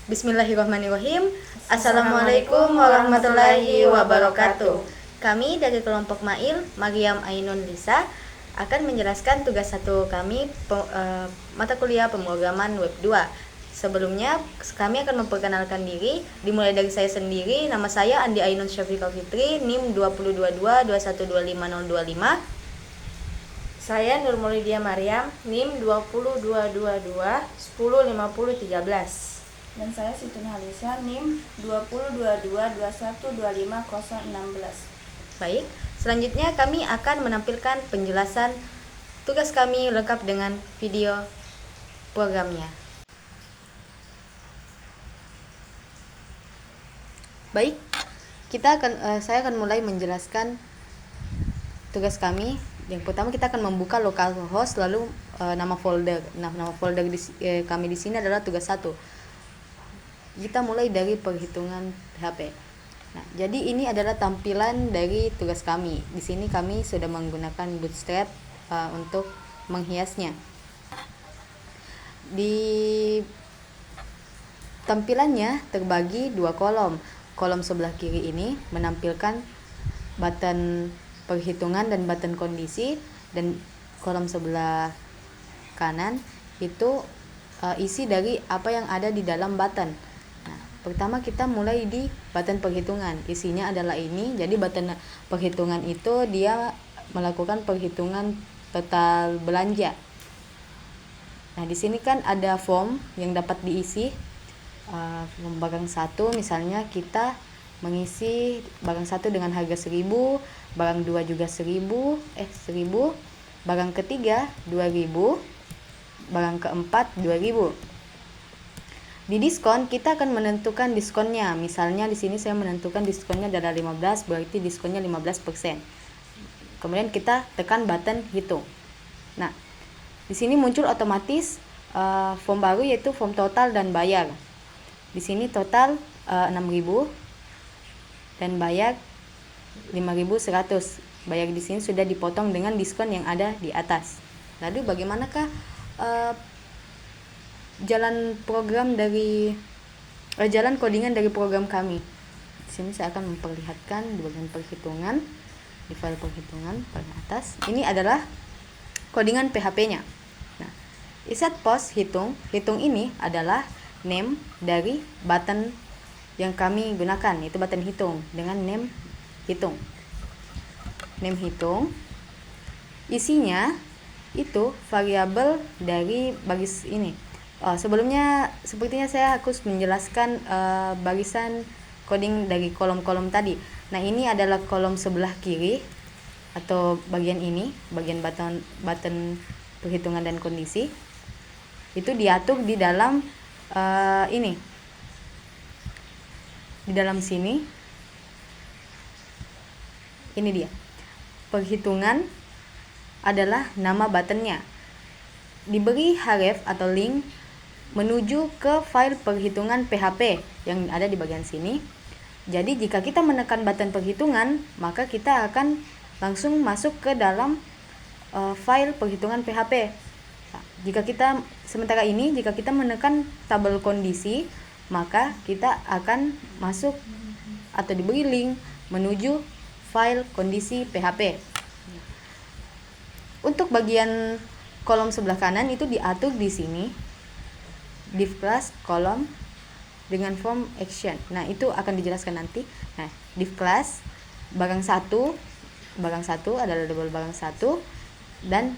Bismillahirrahmanirrahim. Assalamualaikum warahmatullahi wabarakatuh. Kami dari kelompok Mail, Mariam Ainun Lisa, akan menjelaskan tugas 1 kami mata kuliah pemrograman web 2. Sebelumnya kami akan memperkenalkan diri, dimulai dari saya sendiri. Nama saya Andi Ainun Syafiqah Fitri, NIM 2022 Saya Nur Maulidia Mariam, NIM 20222 105013. Dan saya Situn Halisa, NIM 20222125016. Baik, selanjutnya kami akan menampilkan penjelasan tugas kami lengkap dengan video programnya. Baik, saya akan mulai menjelaskan tugas kami. Yang pertama kita akan membuka localhost, lalu nama folder. Nama folder kami di sini adalah tugas 1. Kita mulai dari perhitungan PHP. Nah, jadi ini adalah tampilan dari tugas kami. Di sini kami sudah menggunakan Bootstrap untuk menghiasnya. Di tampilannya terbagi 2 kolom. Kolom sebelah kiri ini menampilkan button perhitungan dan button kondisi, dan kolom sebelah kanan itu isi dari apa yang ada di dalam button. Nah, pertama kita mulai di button perhitungan. Isinya adalah ini. Jadi button perhitungan itu dia melakukan perhitungan total belanja. Nah, di sini kan ada form yang dapat diisi. Barang 1 misalnya kita mengisi barang 1 dengan harga 1.000, barang 2 juga 1.000, barang ketiga 2.000, barang keempat 2.000. Di diskon kita akan menentukan diskonnya. Misalnya di sini saya menentukan diskonnya adalah 15, berarti diskonnya 15%. Kemudian kita tekan button hitung. Nah, di sini muncul otomatis form baru, yaitu form total dan bayar. Di sini total 6.000 dan bayar 5.100. Bayar di sini sudah dipotong dengan diskon yang ada di atas. Lalu bagaimanakah jalan codingan dari program kami? Di sini saya akan memperlihatkan di bagian perhitungan, di file perhitungan paling atas. Ini adalah codingan PHP-nya. Nah, iset post hitung ini adalah name dari button yang kami gunakan, yaitu button hitung dengan name hitung. Name hitung isinya itu variabel dari baris ini. Sebelumnya sepertinya saya harus menjelaskan barisan coding dari kolom-kolom tadi. Nah, ini adalah kolom sebelah kiri atau bagian ini, bagian button perhitungan dan kondisi. Itu diatur di dalam ini. Di dalam sini. Ini dia. Perhitungan adalah nama buttonnya. Diberi href atau link menuju ke file perhitungan PHP yang ada di bagian sini. Jadi jika kita menekan button perhitungan, maka kita akan langsung masuk ke dalam file perhitungan PHP. Nah, jika kita menekan tabel kondisi, maka kita akan masuk atau diberi link menuju file kondisi PHP. Untuk bagian kolom sebelah kanan itu diatur di sini, div class kolom dengan form action. Nah, itu akan dijelaskan nanti. Nah, div class barang 1 adalah double barang 1 dan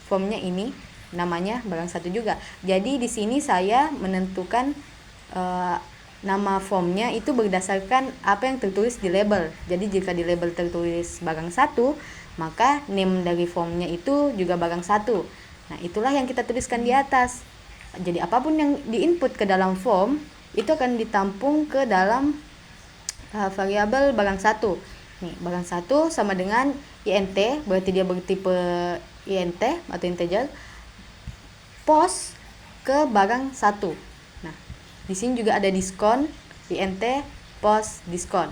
formnya ini namanya barang 1 juga. Jadi di sini saya menentukan nama formnya itu berdasarkan apa yang tertulis di label. Jadi jika di label tertulis barang 1, maka name dari formnya itu juga barang 1. Nah, itulah yang kita tuliskan di atas. Jadi apapun yang diinput ke dalam form itu akan ditampung ke dalam variabel barang 1. Nih, barang 1 sama dengan int, berarti dia bertipe int atau integer, post ke barang 1. Nah, di sini juga ada diskon, int post diskon.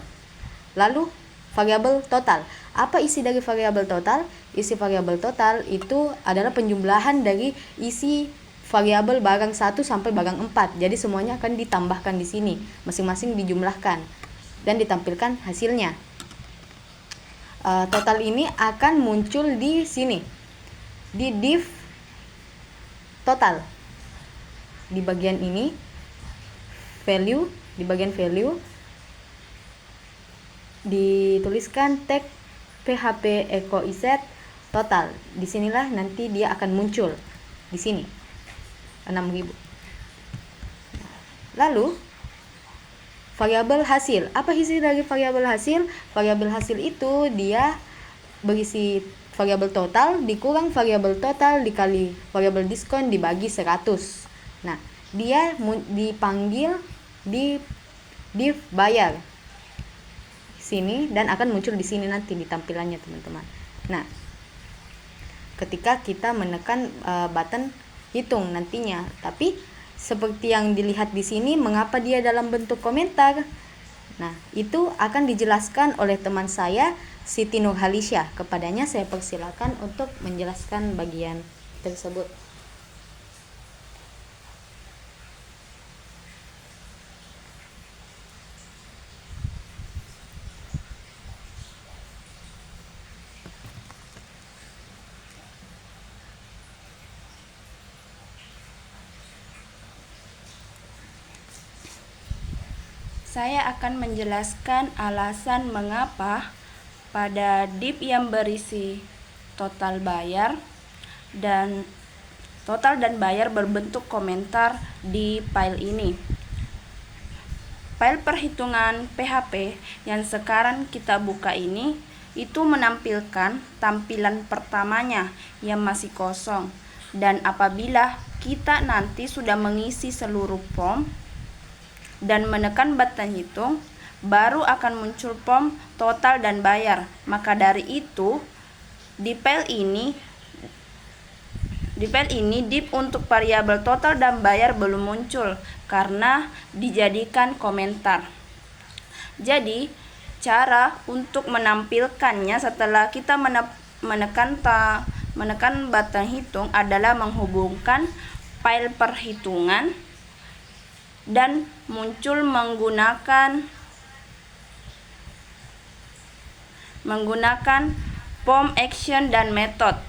Lalu variabel total. Apa isi dari variabel total? Isi variabel total itu adalah penjumlahan dari isi variabel barang 1 sampai barang 4. Jadi semuanya akan ditambahkan di sini, masing-masing dijumlahkan dan ditampilkan hasilnya. Total ini akan muncul di sini, di div total. Di bagian ini value, di bagian value dituliskan tag php echo iset total. Disinilah nanti dia akan muncul di sini 6.000. Lalu variabel hasil. Apa isi dari variabel hasil? Variabel hasil itu dia berisi variabel total dikurang variabel total dikali variabel diskon dibagi 100. Nah, dia dipanggil di div bayar sini dan akan muncul di sini nanti di tampilannya, teman-teman. Nah, ketika kita menekan button hitung nantinya, tapi seperti yang dilihat di sini, mengapa dia dalam bentuk komentar? Nah, itu akan dijelaskan oleh teman saya, Siti Nurhalisyah. Kepadanya saya persilakan untuk menjelaskan bagian tersebut. Saya akan menjelaskan alasan mengapa pada div yang berisi total dan bayar berbentuk komentar di file ini. File perhitungan PHP yang sekarang kita buka ini itu menampilkan tampilan pertamanya yang masih kosong, dan apabila kita nanti sudah mengisi seluruh form dan menekan button hitung, baru akan muncul form total dan bayar. Maka dari itu di file ini div untuk variabel total dan bayar belum muncul karena dijadikan komentar. Jadi cara untuk menampilkannya setelah kita menekan button hitung adalah menghubungkan file perhitungan dan muncul menggunakan form action dan method,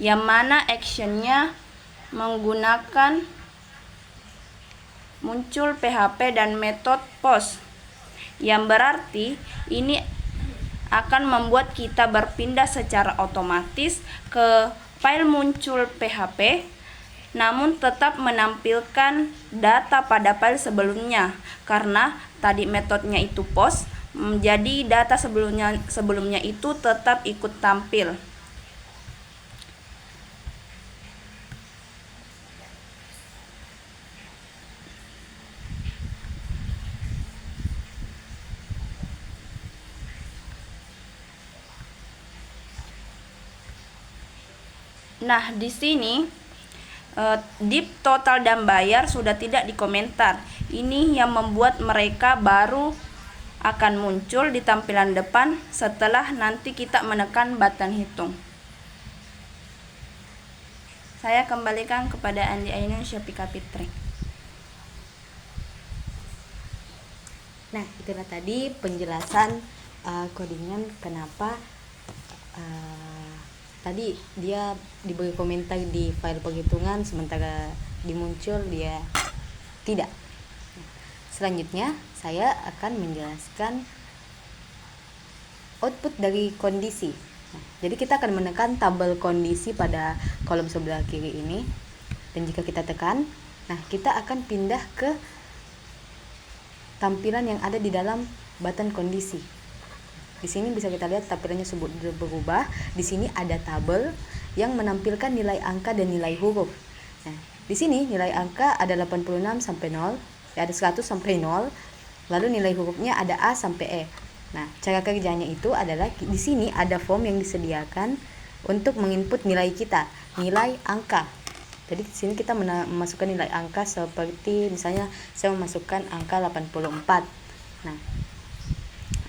yang mana actionnya menggunakan muncul PHP dan metode post, yang berarti ini akan membuat kita berpindah secara otomatis ke file muncul PHP, namun tetap menampilkan data pada file sebelumnya karena tadi metodenya itu post, jadi data sebelumnya itu tetap ikut tampil. Nah, di sini div total dan bayar sudah tidak dikomentar. Ini yang membuat mereka baru akan muncul di tampilan depan setelah nanti kita menekan button hitung. Saya kembalikan kepada Andi Ainun Syafika Fitri. Nah, itulah tadi penjelasan codingan kenapa tadi dia diberi komentar di file penghitungan sementara dimuncul dia tidak. Selanjutnya saya akan menjelaskan output dari kondisi. Nah, jadi kita akan menekan tabel kondisi pada kolom sebelah kiri ini, dan jika kita tekan, nah kita akan pindah ke tampilan yang ada di dalam button kondisi. Di sini bisa kita lihat tampilannya berubah. Di sini ada tabel yang menampilkan nilai angka dan nilai huruf. Nah, di sini nilai angka ada 86 sampai 0, ada 100 sampai 0. Lalu nilai hurufnya ada A sampai E. Nah, cara kerjanya itu adalah di sini ada form yang disediakan untuk menginput nilai kita, nilai angka. Jadi di sini kita memasukkan nilai angka seperti misalnya saya memasukkan angka 84. Nah,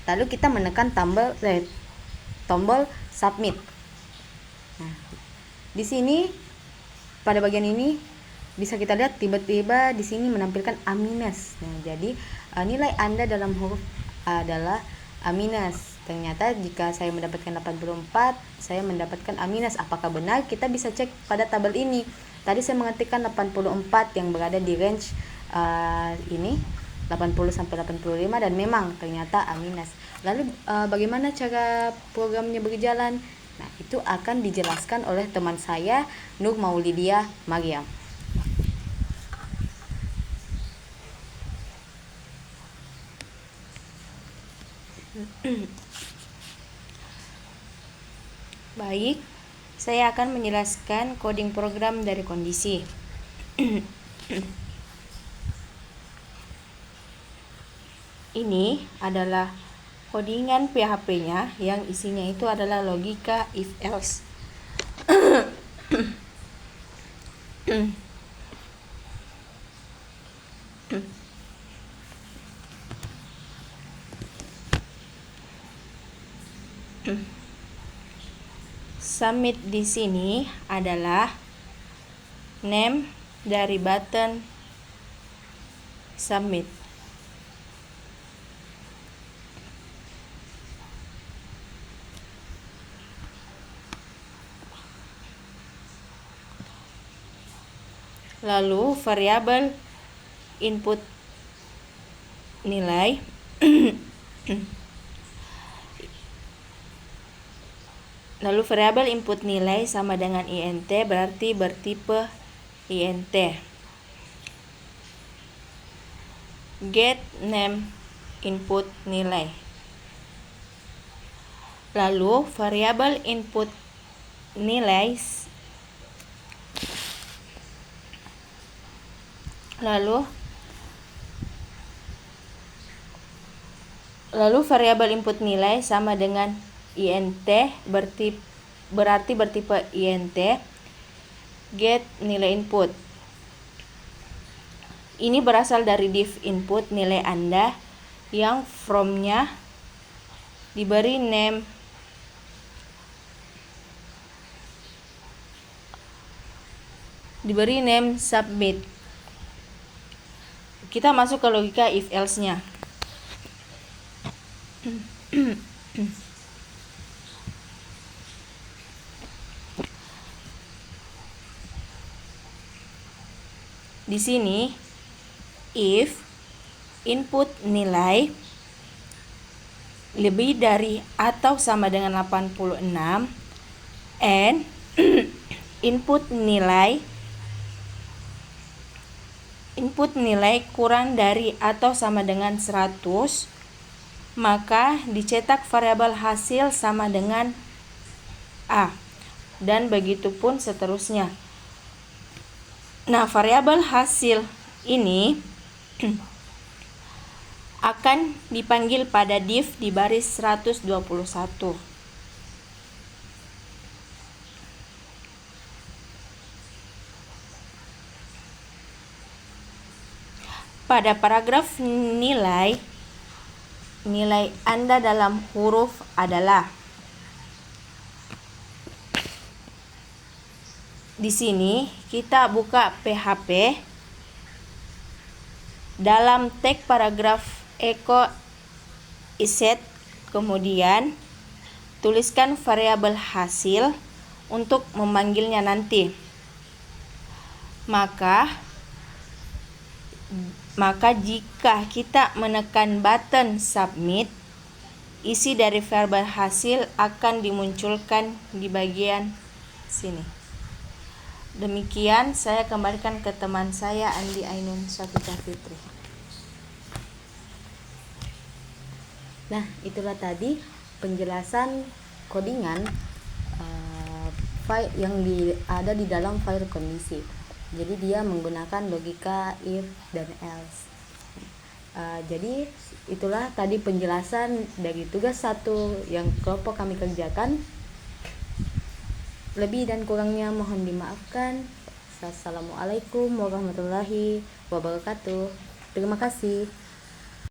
lalu kita menekan tombol submit. Nah, di sini pada bagian ini bisa kita lihat tiba-tiba di sini menampilkan A-. Nah, jadi nilai Anda dalam huruf A adalah A-. Ternyata jika saya mendapatkan 84, saya mendapatkan A-. Apakah benar? Kita bisa cek pada tabel ini. Tadi saya mengetikkan 84 yang berada di range ini 80 sampai 85 dan memang ternyata A-. Lalu bagaimana cara programnya berjalan? Nah, itu akan dijelaskan oleh teman saya Nur Maulidia Maryam. Baik, saya akan menjelaskan coding program dari kondisi. Ini adalah codingan PHP-nya yang isinya itu adalah logika if else. Submit di sini adalah name dari button submit. Lalu variabel input nilai lalu variabel input nilai sama dengan int berarti bertipe int. Get name input nilai. Lalu variabel input nilai lalu variabel input nilai sama dengan int berarti bertipe int. Get nilai input. Ini berasal dari div input nilai Anda yang from-nya diberi name submit. Kita masuk ke logika if else-nya. Di sini if input nilai lebih dari atau sama dengan 86 and input nilai kurang dari atau sama dengan 100, maka dicetak variabel hasil sama dengan A, dan begitu pun seterusnya. Nah, variabel hasil ini akan dipanggil pada div di baris 121. Pada paragraf nilai Anda dalam huruf adalah di sini kita buka PHP dalam tag paragraf echo iset, kemudian tuliskan variabel hasil untuk memanggilnya nanti. Maka jika kita menekan button submit, isi dari variabel hasil akan dimunculkan di bagian sini. Demikian, saya kembalikan ke teman saya Andi Ainun Syafiqah Fitri. Nah, itulah tadi penjelasan codingan file yang ada di dalam file kondisi. Jadi dia menggunakan logika if dan else. Jadi itulah tadi penjelasan dari tugas 1 yang kelompok kami kerjakan. Lebih dan kurangnya mohon dimaafkan. Assalamualaikum warahmatullahi wabarakatuh. Terima kasih.